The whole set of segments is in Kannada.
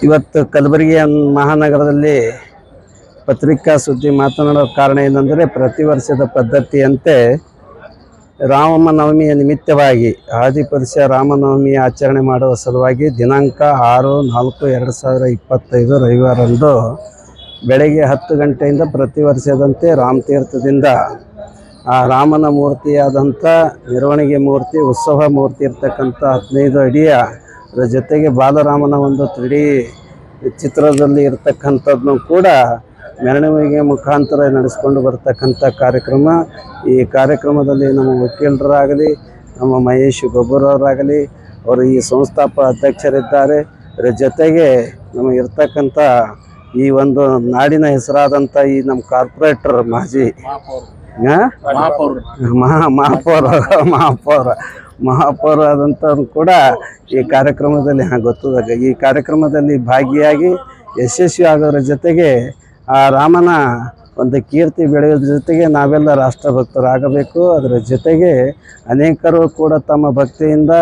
ಇವತ್ತು ಕಲಬುರಗಿ ಮಹಾನಗರದಲ್ಲಿ ಪತ್ರಿಕಾ ಸುದ್ದಿ ಮಾತನಾಡೋ ಕಾರಣ ಏನಂದರೆ, ಪ್ರತಿ ವರ್ಷದ ಪದ್ಧತಿಯಂತೆ ರಾಮನವಮಿಯ ನಿಮಿತ್ತವಾಗಿ ಆದಿಪುರುಷ ರಾಮನವಮಿಯ ಆಚರಣೆ ಮಾಡುವ ಸಲುವಾಗಿ ದಿನಾಂಕ 6/4/2025 ರವಿವಾರಂದು ಬೆಳಗ್ಗೆ 10 ಗಂಟೆಯಿಂದ ಪ್ರತಿ ವರ್ಷದಂತೆ ರಾಮತೀರ್ಥದಿಂದ ಆ ರಾಮನ ಮೂರ್ತಿಯಾದಂಥ ಮೆರವಣಿಗೆ ಮೂರ್ತಿ, ಉತ್ಸವ ಮೂರ್ತಿ ಇರ್ತಕ್ಕಂಥ 15 ಅಡಿಯ ಜೊತೆಗೆ ಬಾಲರಾಮನ ಒಂದು 3D ಚಿತ್ರದಲ್ಲಿ ಇರ್ತಕ್ಕಂಥದ್ದನ್ನು ಕೂಡ ಮೆರವಣಿಗೆ ಮುಖಾಂತರ ನಡೆಸ್ಕೊಂಡು ಬರ್ತಕ್ಕಂಥ ಕಾರ್ಯಕ್ರಮ. ಈ ಕಾರ್ಯಕ್ರಮದಲ್ಲಿ ನಮ್ಮ ವಕೀಲರಾಗಲಿ, ನಮ್ಮ ಮಹೇಶ್ ಗೊಬ್ಬರವರಾಗಲಿ, ಅವರು ಈ ಸಂಸ್ಥಾಪಕ ಅಧ್ಯಕ್ಷರಿದ್ದಾರೆ. ಇದರ ಜೊತೆಗೆ ನಮಗೆ ಇರ್ತಕ್ಕಂಥ ಈ ಒಂದು ನಾಡಿನ ಹೆಸರಾದಂಥ ಈ ನಮ್ಮ ಕಾರ್ಪೊರೇಟರ್ ಮಾಜಿ ಮಹಾಪೌರ ಆದಂಥವ್ರು ಕೂಡ ಈ ಕಾರ್ಯಕ್ರಮದಲ್ಲಿ ಗೊತ್ತದಾಗ ಈ ಕಾರ್ಯಕ್ರಮದಲ್ಲಿ ಭಾಗಿಯಾಗಿ ಯಶಸ್ವಿ ಆಗೋದ್ರ ಜೊತೆಗೆ ಆ ರಾಮನ ಒಂದು ಕೀರ್ತಿ ಬೆಳೆಯೋದ್ರ ಜೊತೆಗೆ ನಾವೆಲ್ಲ ರಾಷ್ಟ್ರಭಕ್ತರಾಗಬೇಕು. ಅದರ ಜೊತೆಗೆ ಅನೇಕರು ಕೂಡ ತಮ್ಮ ಭಕ್ತಿಯಿಂದ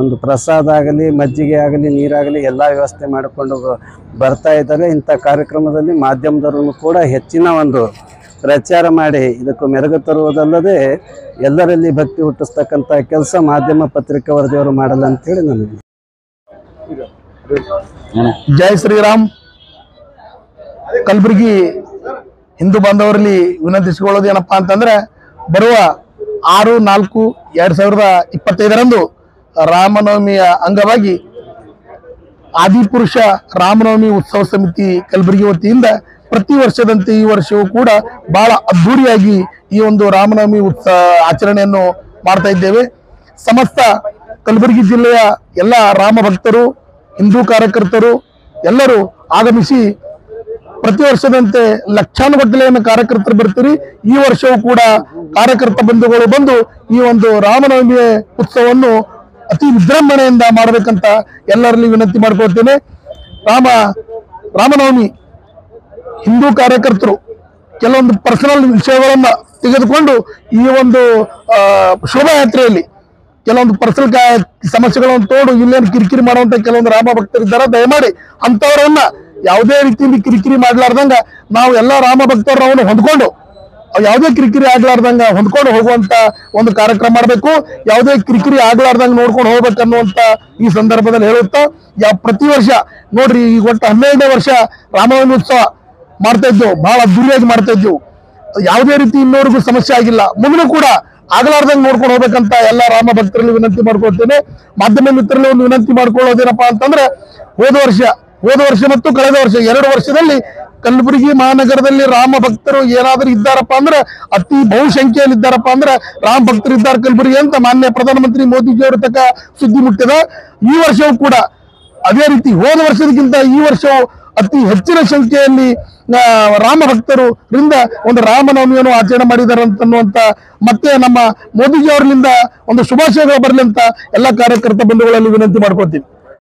ಒಂದು ಪ್ರಸಾದ ಆಗಲಿ, ಮಜ್ಜಿಗೆ ಆಗಲಿ, ನೀರಾಗಲಿ ಎಲ್ಲ ವ್ಯವಸ್ಥೆ ಮಾಡಿಕೊಂಡು ಬರ್ತಾ ಇದ್ದಾರೆ. ಇಂಥ ಕಾರ್ಯಕ್ರಮದಲ್ಲಿ ಮಾಧ್ಯಮದವರು ಕೂಡ ಹೆಚ್ಚಿನ ಒಂದು ಪ್ರಚಾರ ಮಾಡಿ ಇದಕ್ಕೂ ಮೆರುಗು ತರುವುದಲ್ಲದೆ ಎಲ್ಲರಲ್ಲಿ ಭಕ್ತಿ ಹುಟ್ಟಿಸ್ತಕ್ಕಂಥ ಕೆಲಸ ಮಾಧ್ಯಮ ಪತ್ರಿಕಾ ವರದಿಯವರು ಮಾಡಲ್ಲ ಅಂತೇಳಿ ನನಗೆ. ಜೈ ಶ್ರೀರಾಮ್. ಕಲಬುರಗಿ ಹಿಂದೂ ಬಾಂಧವರಲ್ಲಿ ವಿನಂತಿಸಿಕೊಳ್ಳೋದು ಏನಪ್ಪಾ ಅಂತಂದ್ರೆ, ಬರುವ 6/4/2025 ರಾಮನವಮಿಯ ಅಂಗವಾಗಿ ಆದಿಪುರುಷ ರಾಮನವಮಿ ಉತ್ಸವ ಸಮಿತಿ ಕಲಬುರಗಿ ವತಿಯಿಂದ ಪ್ರತಿ ವರ್ಷದಂತೆ ಈ ವರ್ಷವೂ ಕೂಡ ಬಹಳ ಅದ್ಧೂರಿಯಾಗಿ ಈ ಒಂದು ರಾಮನವಮಿ ಆಚರಣೆಯನ್ನು ಮಾಡ್ತಾ ಇದ್ದೇವೆ. ಸಮಸ್ತ ಕಲಬುರಗಿ ಜಿಲ್ಲೆಯ ಎಲ್ಲ ರಾಮ ಭಕ್ತರು, ಹಿಂದೂ ಕಾರ್ಯಕರ್ತರು ಎಲ್ಲರೂ ಆಗಮಿಸಿ ಪ್ರತಿ ವರ್ಷದಂತೆ ಲಕ್ಷಾನುಗಟ್ಟಲೆಯನ್ನು ಕಾರ್ಯಕರ್ತರು ಬರ್ತೀರಿ. ಈ ವರ್ಷವೂ ಕೂಡ ಕಾರ್ಯಕರ್ತ ಬಂಧುಗಳು ಬಂದು ಈ ಒಂದು ರಾಮನವಮಿ ಉತ್ಸವವನ್ನು ಅತಿ ವಿಜೃಂಭಣೆಯಿಂದ ಮಾಡಬೇಕಂತ ಎಲ್ಲರಲ್ಲಿ ವಿನಂತಿ ಮಾಡ್ಕೊಳ್ತೇನೆ. ರಾಮನವಮಿ ಹಿಂದೂ ಕಾರ್ಯಕರ್ತರು ಕೆಲವೊಂದು ಪರ್ಸನಲ್ ವಿಷಯಗಳನ್ನ ತೆಗೆದುಕೊಂಡು ಈ ಒಂದು ಶೋಭಾಯಾತ್ರೆಯಲ್ಲಿ ಕೆಲವೊಂದು ಪರ್ಸನಲ್ ಸಮಸ್ಯೆಗಳನ್ನು ತೋಡು ಇಲ್ಲೇನು ಕಿರಿಕಿರಿ ಮಾಡುವಂತ ಕೆಲವೊಂದು ರಾಮ ಭಕ್ತರಿದ್ದಾರೆ. ದಯಮಾಡಿ ಅಂತವರನ್ನ ಯಾವುದೇ ರೀತಿಯಲ್ಲಿ ಕಿರಿಕಿರಿ ಮಾಡ್ಲಾರ್ದಂಗ ನಾವು ಎಲ್ಲ ರಾಮ ಭಕ್ತರನ್ನು ಹೊಂದ್ಕೊಂಡು ಯಾವುದೇ ಕಿರಿಕಿರಿ ಆಗ್ಲಾರ್ದಂಗ ಹೊಂದ್ಕೊಂಡು ಹೋಗುವಂತ ಒಂದು ಕಾರ್ಯಕ್ರಮ ಮಾಡಬೇಕು. ಯಾವುದೇ ಕಿರಿಕಿರಿ ಆಗ್ಲಾರ್ದಂಗ ನೋಡ್ಕೊಂಡು ಹೋಗ್ಬೇಕನ್ನುವಂತ ಈ ಸಂದರ್ಭದಲ್ಲಿ ಹೇಳುತ್ತಾ, ಪ್ರತಿ ವರ್ಷ ನೋಡ್ರಿ ಈಗ ಒಟ್ಟು 12ನೇ ವರ್ಷ ರಾಮನವಮಿ ಉತ್ಸವ ಮಾಡ್ತಾ ಇದ್ದೆವು, ಬಹಳ ಅದ್ದೂರಿಯಾಗಿ ಮಾಡ್ತಾ ಇದ್ದೆವು. ಯಾವುದೇ ರೀತಿ ಇನ್ನೋರ್ಗೂ ಸಮಸ್ಯೆ ಆಗಿಲ್ಲ. ಮುಂದೂ ಕೂಡ ಆಗ್ಲಾರ್ದಂಗೆ ನೋಡ್ಕೊಂಡು ಹೋಗ್ಬೇಕಂತ ಎಲ್ಲ ರಾಮ ಭಕ್ತರಲ್ಲಿ ವಿನಂತಿ ಮಾಡ್ಕೊಳ್ತೇನೆ. ಮಾಧ್ಯಮ ಮಿತ್ರರಲ್ಲಿ ಒಂದು ವಿನಂತಿ ಮಾಡ್ಕೊಳ್ಳೋದೇನಪ್ಪಾ ಅಂತಂದ್ರೆ, ಹೋದ ವರ್ಷ ಮತ್ತು ಕಳೆದ ವರ್ಷ 2 ವರ್ಷದಲ್ಲಿ ಕಲಬುರಗಿ ಮಹಾನಗರದಲ್ಲಿ ರಾಮ ಭಕ್ತರು ಏನಾದರೂ ಇದ್ದಾರಪ್ಪ ಅಂದ್ರೆ ಅತಿ ಬಹುಸಂಖ್ಯೆಯಲ್ಲಿ ಇದ್ದಾರಪ್ಪ ಅಂದ್ರೆ ರಾಮ ಭಕ್ತರು ಇದ್ದಾರೆ ಕಲಬುರಗಿ ಅಂತ ಮಾನ್ಯ ಪ್ರಧಾನಮಂತ್ರಿ ಮೋದಿಜಿಯವರ ತಕ್ಕ ಸುದ್ದಿ ಮುಟ್ಟಿದ. ಈ ವರ್ಷವೂ ಕೂಡ ಅದೇ ರೀತಿ ಹೋದ ವರ್ಷದಕ್ಕಿಂತ ಈ ವರ್ಷವು ಅತಿ ಹೆಚ್ಚಿನ ಸಂಖ್ಯೆಯಲ್ಲಿ ರಾಮ ಭಕ್ತರಿಂದ ಒಂದು ರಾಮನವಮಿಯನ್ನು ಆಚರಣೆ ಮಾಡಿದ್ದಾರೆ ಅಂತನ್ನುವಂತ ಮತ್ತೆ ನಮ್ಮ ಮೋದಿಜಿ ಅವರಿಂದ ಒಂದು ಶುಭಾಶಯಗಳು ಬರಲಿ ಅಂತ ಎಲ್ಲ ಕಾರ್ಯಕರ್ತ ಬಂಧುಗಳಲ್ಲಿ ವಿನಂತಿ ಮಾಡ್ಕೊಳ್ತೀವಿ.